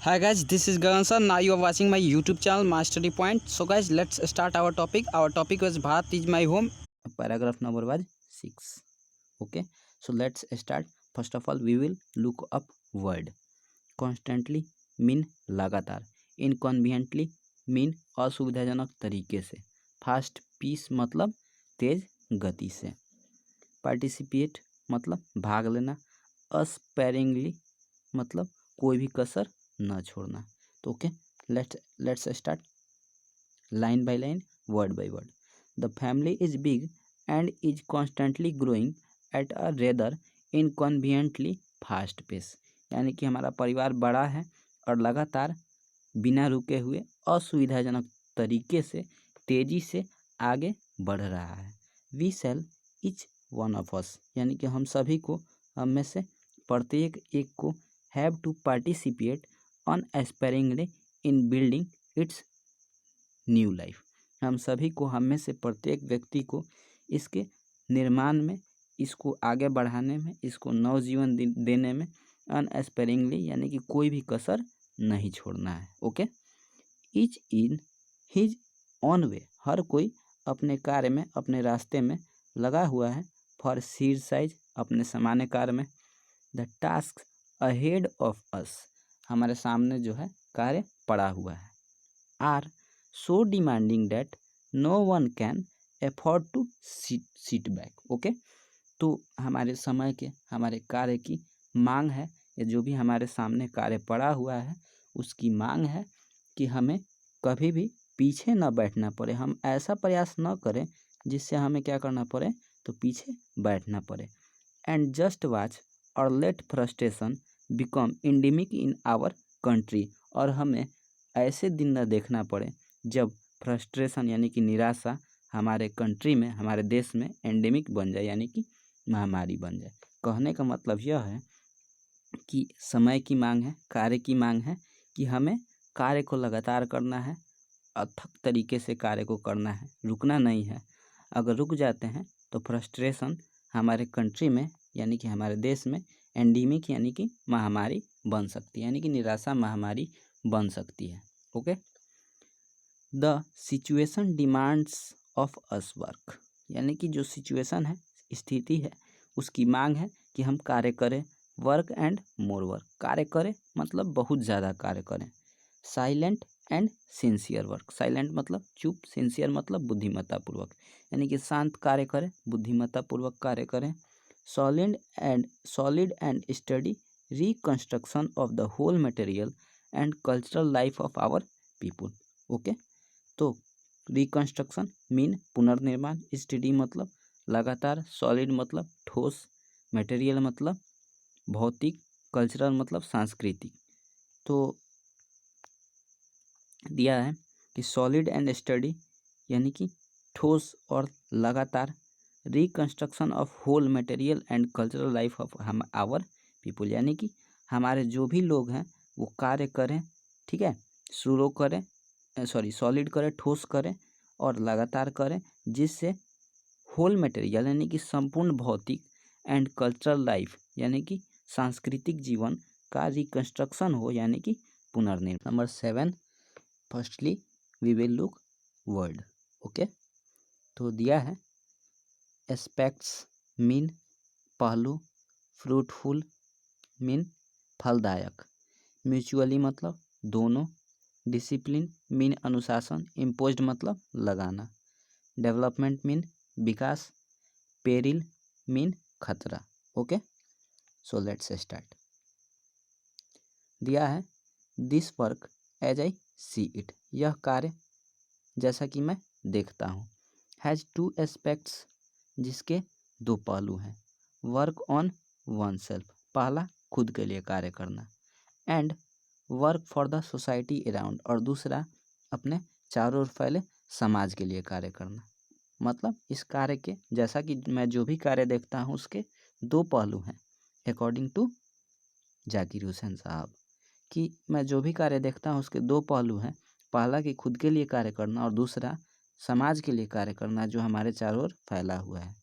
Hi guys, this is Gagan sir. Now you are watching my YouTube channel Mastery Point. So guys, let's start our topic. Our topic was Bharat is my home. Paragraph number was 6. Okay, so let's start. First of all, we will look up word. Constantly mean लगातार. Inconveniently mean असुविधाजनक तरीके से. Fast pace मतलब तेज गति से. Participate मतलब भाग लेना. Unsparingly मतलब कोई भी कसर न छोड़ना. तो okay, let's start line by line, word by word. The family is big and is constantly growing at a rather inconveniently fast pace. यानी कि हमारा परिवार बड़ा है और लगातार बिना रुके हुए असुविधाजनक तरीके से तेजी से आगे बढ़ रहा है. We sell each one of us, यानी कि हम सभी को, हम में से प्रत्येक एक को have to participate unsparingly in building its new life. हम सभी को, हम में से प्रत्येक व्यक्ति को इसके निर्माण में, इसको आगे बढ़ाने में, इसको नवजीवन देने में अनएस्पेरिंगली यानी कि कोई भी कसर नहीं छोड़ना है. Okay, each in his own way, हर कोई अपने कार्य में, अपने रास्ते में लगा हुआ है. फॉर सीर साइज, अपने सामान्य कार्य में. The task ahead of us, हमारे सामने जो है कार्य पड़ा हुआ है. Are so demanding that no one can afford to sit back. Okay, तो हमारे समय के, हमारे कार्य की मांग है, या जो भी हमारे सामने कार्य पड़ा हुआ है उसकी मांग है कि हमें कभी भी पीछे न बैठना पड़े. हम ऐसा प्रयास न करें जिससे हमें क्या करना पड़े, तो पीछे बैठना पड़े. And just watch or let frustration become endemic in our country, और हमें ऐसे दिन न देखना पड़े जब फ्रस्ट्रेशन यानी कि निराशा हमारे कंट्री में, हमारे देश में एंडेमिक बन जाए, यानी कि महामारी बन जाए. कहने का मतलब यह है कि समय की मांग है, कार्य की मांग है कि हमें कार्य को लगातार करना है, अथक तरीके से कार्य को करना है, रुकना नहीं है. अगर रुक जाते हैं तो फ्रस्ट्रेशन हमारे कंट्री में यानी कि हमारे देश में एंडेमिक यानी कि महामारी बन सकती है, यानी कि निराशा महामारी बन सकती है. Okay, the situation demands of us work, यानी कि जो सिचुएशन है, स्थिति है, उसकी मांग है कि हम कार्य करें. वर्क एंड मोर वर्क, कार्य करें मतलब बहुत ज़्यादा कार्य करें. Silent and sincere work, silent मतलब चुप, सिंसियर मतलब बुद्धिमत्तापूर्वक, यानी कि शांत कार्य करें, बुद्धिमत्तापूर्वक कार्य करें. Solid and steady reconstruction of the whole material and cultural life of our people. Okay, तो रिकंस्ट्रक्शन मीन पुनर्निर्माण, स्टडी मतलब लगातार, सॉलिड मतलब ठोस, मटेरियल मतलब भौतिक, कल्चरल मतलब सांस्कृतिक. तो दिया है कि सॉलिड एंड स्टडी यानी कि ठोस और लगातार, reconstruction of whole material and cultural life of हम आवर पीपुल, यानी कि हमारे जो भी लोग हैं वो कार्य करें, ठीक है, शुरू करें, सॉलिड करें, ठोस करें और लगातार करें, जिससे होल मटेरियल यानी कि संपूर्ण भौतिक एंड कल्चरल लाइफ यानी कि सांस्कृतिक जीवन का रिकंस्ट्रक्शन हो, यानी कि पुनर्निर्माण. Number 7, firstly we will look word. Okay, तो दिया है एस्पेक्ट्स मीन पहलू, फ्रूटफुल मीन फलदायक, म्यूचुअली मतलब दोनों, डिसिप्लिन मीन अनुशासन, इम्पोज्ड मतलब लगाना, डेवलपमेंट मीन विकास, पेरिल मीन खतरा. Okay, so let's start. दिया है this work as I see it, यह कार्य जैसा कि मैं देखता हूँ. हैज़ टू एस्पेक्ट्स, जिसके दो पहलू हैं. वर्क ऑन वन सेल्फ, पहला खुद के लिए कार्य करना, and work for the society around, और दूसरा अपने चारों ओर फैले समाज के लिए कार्य करना. मतलब इस कार्य के, जैसा कि मैं जो भी कार्य देखता हूँ उसके दो पहलू हैं अकॉर्डिंग टू जाकिर हुसैन साहब, कि मैं जो भी कार्य देखता हूँ उसके दो पहलू हैं. पहला कि खुद के लिए कार्य करना और दूसरा समाज के लिए कार्य करना जो हमारे चारों ओर फैला हुआ है.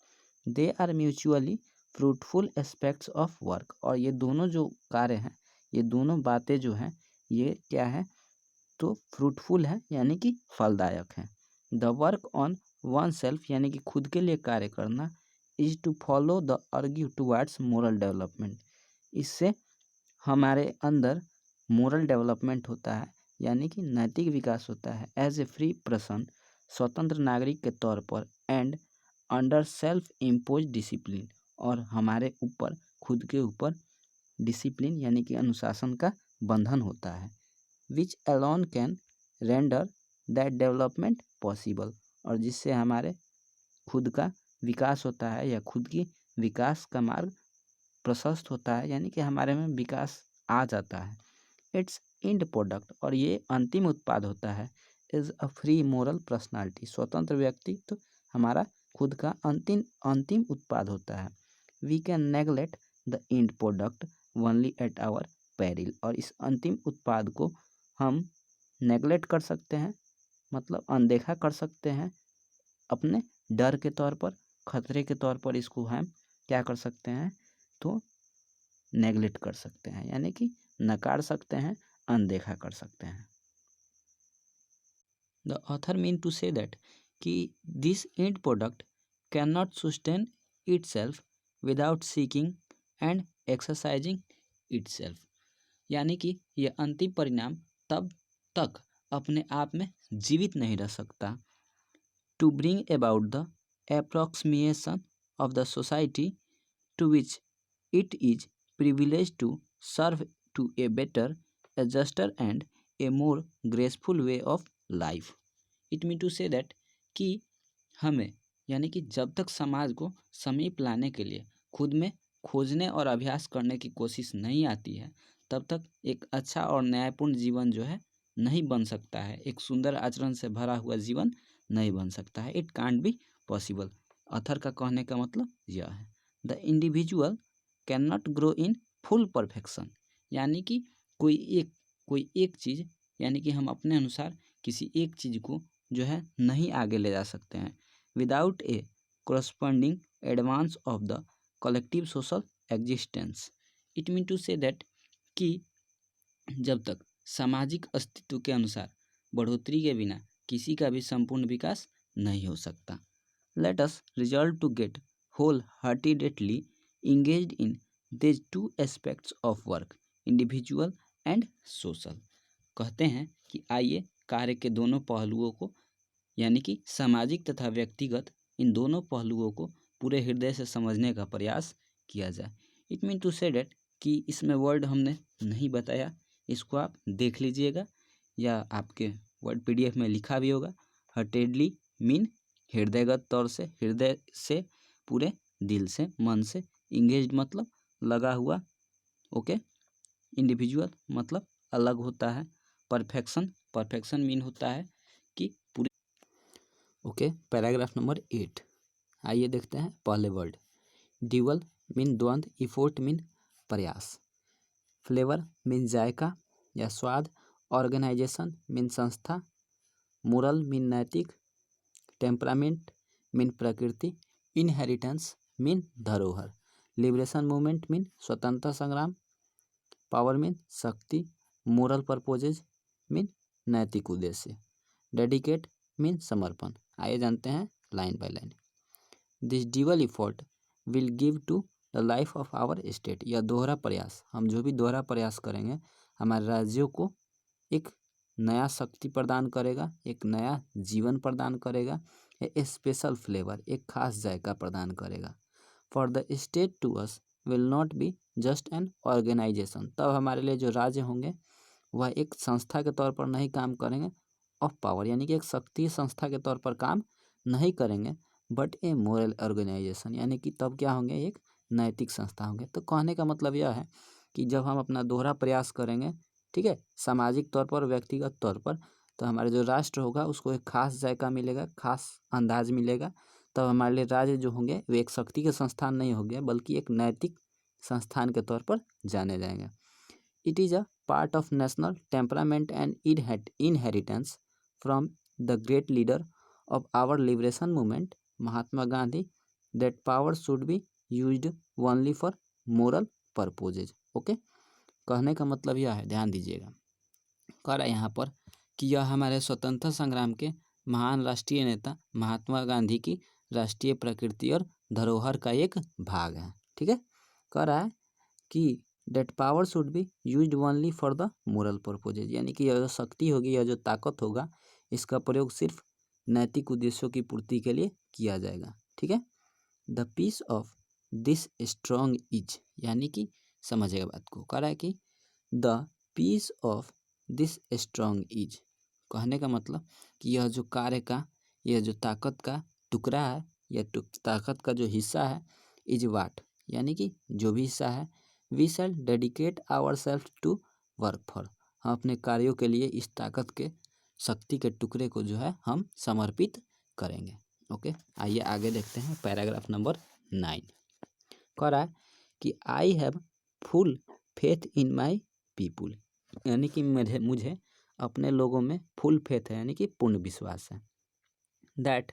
They are mutually fruitful aspects of work, और ये दोनों जो कार्य हैं, ये दोनों बातें जो हैं ये क्या है, तो फ्रूटफुल है यानी कि फलदायक है। The work on oneself यानी कि खुद के लिए कार्य करना is to follow the argue towards moral development, इससे हमारे अंदर मोरल डेवलपमेंट होता है यानी कि नैतिक विकास होता है। एज ए फ्री पर्सन, स्वतंत्र नागरिक के तौर पर, and under self impose discipline, और हमारे ऊपर खुद के ऊपर डिसिप्लिन यानी कि अनुशासन का बंधन होता है। Which alone can render that development possible, और जिससे हमारे खुद का विकास होता है या खुद की विकास का मार्ग प्रशस्त होता है यानी कि हमारे में विकास आ जाता है। इट्स एंड प्रोडक्ट, और ये अंतिम उत्पाद होता है, is a free moral personality, स्वतंत्र व्यक्तित्व हमारा खुद का अंतिम अंतिम उत्पाद होता है। We can neglect the end product only at our peril, और इस अंतिम उत्पाद को हम नेगलेक्ट कर सकते हैं, मतलब अनदेखा कर सकते हैं अपने डर के तौर पर, खतरे के तौर पर इसको हम क्या कर सकते हैं, तो नेगलेक्ट कर सकते हैं यानी कि नकार सकते हैं, अनदेखा कर सकते हैं। The author mean to say that कि this end product can not sustain itself without seeking and exercising itself, यानी कि यह अंतिम परिणाम तब तक अपने आप में जीवित नहीं रह सकता। To bring about the approximation of the society to which it is privileged to serve to a better, a juster and a more graceful way of life. It mean to say that कि हमें यानी कि जब तक समाज को समीप लाने के लिए खुद में खोजने और अभ्यास करने की कोशिश नहीं आती है, तब तक एक अच्छा और न्यायपूर्ण जीवन जो है नहीं बन सकता है, एक सुंदर आचरण से भरा हुआ जीवन नहीं बन सकता है। It can't be possible. Author का कहने का मतलब यह है। The individual can not grow in full perfection, यानी कि कोई एक चीज़ यानी कि हम अपने अनुसार किसी एक चीज़ को जो है नहीं आगे ले जा सकते हैं without a corresponding advance of the collective social existence. It mean to say that कि जब तक सामाजिक अस्तित्व के अनुसार बढ़ोतरी के बिना किसी का भी संपूर्ण विकास नहीं हो सकता। Let us result to get wholeheartedly engaged in these two aspects of work, individual and social। कहते हैं कि आइए कार्य के दोनों पहलुओं को यानी कि सामाजिक तथा व्यक्तिगत इन दोनों पहलुओं को पूरे हृदय से समझने का प्रयास किया जाए। इट मीन टू से डेट कि इसमें वर्ड हमने नहीं बताया, इसको आप देख लीजिएगा या आपके वर्ड PDF में लिखा भी होगा। हार्टेडली मीन हृदयगत तौर से, हृदय से, पूरे दिल से, मन से। इंगेज्ड मतलब लगा हुआ, ओके। इंडिविजुअल मतलब अलग होता है। परफेक्शन मीन होता है कि पूरी, ओके। पैराग्राफ नंबर 8 आइए देखते हैं पहले वर्ड। ड्यूअल मीन द्वंद्व, इफोर्ट मीन प्रयास, फ्लेवर मीन जायका या स्वाद, ऑर्गेनाइजेशन मीन संस्था, मोरल मीन नैतिक, टेम्परामेंट मीन प्रकृति, इनहेरिटेंस मीन धरोहर, लिबरेशन मूवमेंट मीन स्वतंत्रता संग्राम, पावर मीन शक्ति, मोरल पर्पोजेज मीन नैतिक उद्देश्य, डेडिकेट मीन समर्पण। आइए जानते हैं line by line. This dual effort will give to the life of our state, यह दोहरा प्रयास, हम जो भी दोहरा प्रयास करेंगे हमारे राज्यों को एक नया शक्ति प्रदान करेगा, एक नया जीवन प्रदान करेगा, ए स्पेशल फ्लेवर, एक खास जायका प्रदान करेगा। For the state to us will not be just an organisation, तब हमारे लिए जो राज्य होंगे वह एक संस्था के तौर पर नहीं काम करेंगे ऑफ पावर, यानी कि एक शक्ति संस्था के तौर पर काम नहीं करेंगे, बट ए मोरल ऑर्गेनाइजेशन, यानी कि तब क्या होंगे, एक नैतिक संस्था होंगे। तो कहने का मतलब यह है कि जब हम अपना दोहरा प्रयास करेंगे, ठीक है, सामाजिक तौर पर, व्यक्तिगत तौर पर, तो हमारे जो राष्ट्र होगा उसको एक खास जायका मिलेगा, खास अंदाज मिलेगा। तब हमारे लिए राज्य जो होंगे वे एक शक्ति के संस्थान नहीं होंगे बल्कि एक नैतिक संस्थान के तौर पर जाने जाएंगे। It is a part of national temperament and inheritance from the great leader of our liberation movement Mahatma Gandhi that power should be used only for moral purposes. Okay, कहने का मतलब यह है, ध्यान दीजिएगा कह रहा है यहाँ पर कि यह हमारे स्वतंत्रता संग्राम के महान राष्ट्रीय नेता महात्मा गांधी की राष्ट्रीय प्रकृति और धरोहर का एक भाग है। ठीक है, कह रहा है कि that power should be used only for the moral purposes, यानी कि यह जो शक्ति होगी, यह जो ताकत होगा, इसका प्रयोग सिर्फ नैतिक उद्देश्यों की पूर्ति के लिए किया जाएगा। ठीक है, the piece of this strong is, यानी कि समझिएगा बात को, कह रहा है कि the piece of this strong is, कहने का मतलब कि यह जो कार्य का, यह जो ताकत का टुकड़ा है, यह ताकत का जो हिस्सा है, इज वाट, यानी कि जो भी हिस्सा है, we shall dedicate ourself to work for, हम अपने कार्यों के लिए इस ताकत के, शक्ति के टुकड़े को जो है हम समर्पित करेंगे। ओके, आइए आगे देखते हैं पैराग्राफ नंबर 9। कह रहा है कि I have full faith in my people, यानी कि मुझे अपने लोगों में फुल फेथ है, यानी कि पूर्ण विश्वास है। That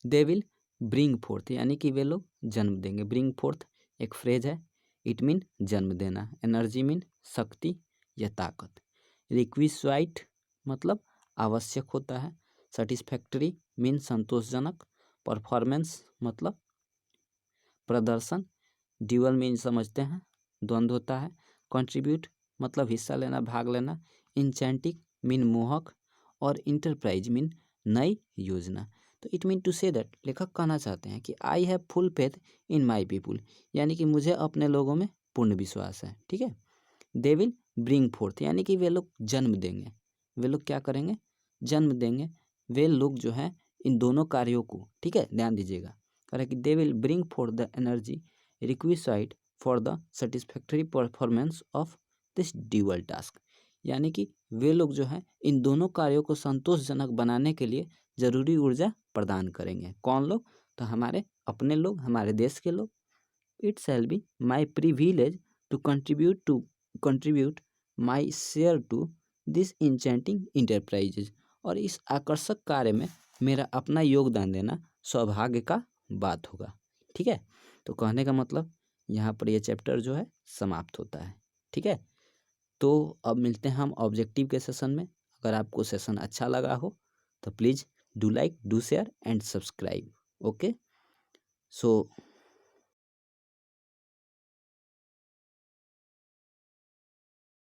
they will bring fourth, यानी कि वे लोग जन्म देंगे। ब्रिंग फोर्थ एक फ्रेज है, इट मीन जन्म देना। एनर्जी मीन शक्ति या ताकत। रिक्विसाइट मतलब आवश्यक होता है। सेटिस्फैक्टरी मीन संतोषजनक। परफॉर्मेंस मतलब प्रदर्शन। ड्यूअल मीन समझते हैं, द्वंद्व होता है। कंट्रीब्यूट मतलब हिस्सा लेना, भाग लेना। इंचेंटिक मीन मोहक। और इंटरप्राइज मीन नई योजना। तो it mean to say that, लेखक कहना चाहते हैं कि I have full faith in my people, यानी कि मुझे अपने लोगों में पूर्ण विश्वास है। ठीक है, दे विल ब्रिंग फोर्थ, यानी कि वे लोग जन्म देंगे। वे लोग क्या करेंगे? जन्म देंगे। वे लोग जो है इन दोनों कार्यों को, ठीक है, ध्यान दीजिएगा, कह रहा है कि they will bring for the energy requisite for the satisfactory performance of this dual task, यानी कि वे लोग जो है इन दोनों कार्यों को संतोषजनक बनाने के लिए जरूरी ऊर्जा प्रदान करेंगे। कौन लोग? तो हमारे अपने लोग, हमारे देश के लोग। It shall be my privilege to contribute my share to this enchanting enterprises, और इस आकर्षक कार्य में मेरा अपना योगदान देना सौभाग्य का बात होगा। ठीक है, तो कहने का मतलब यहाँ पर ये चैप्टर जो है समाप्त होता है। ठीक है, तो अब मिलते हैं हम ऑब्जेक्टिव के सेशन में। अगर आपको सेशन अच्छा लगा हो तो please do like, do share and subscribe. Okay, so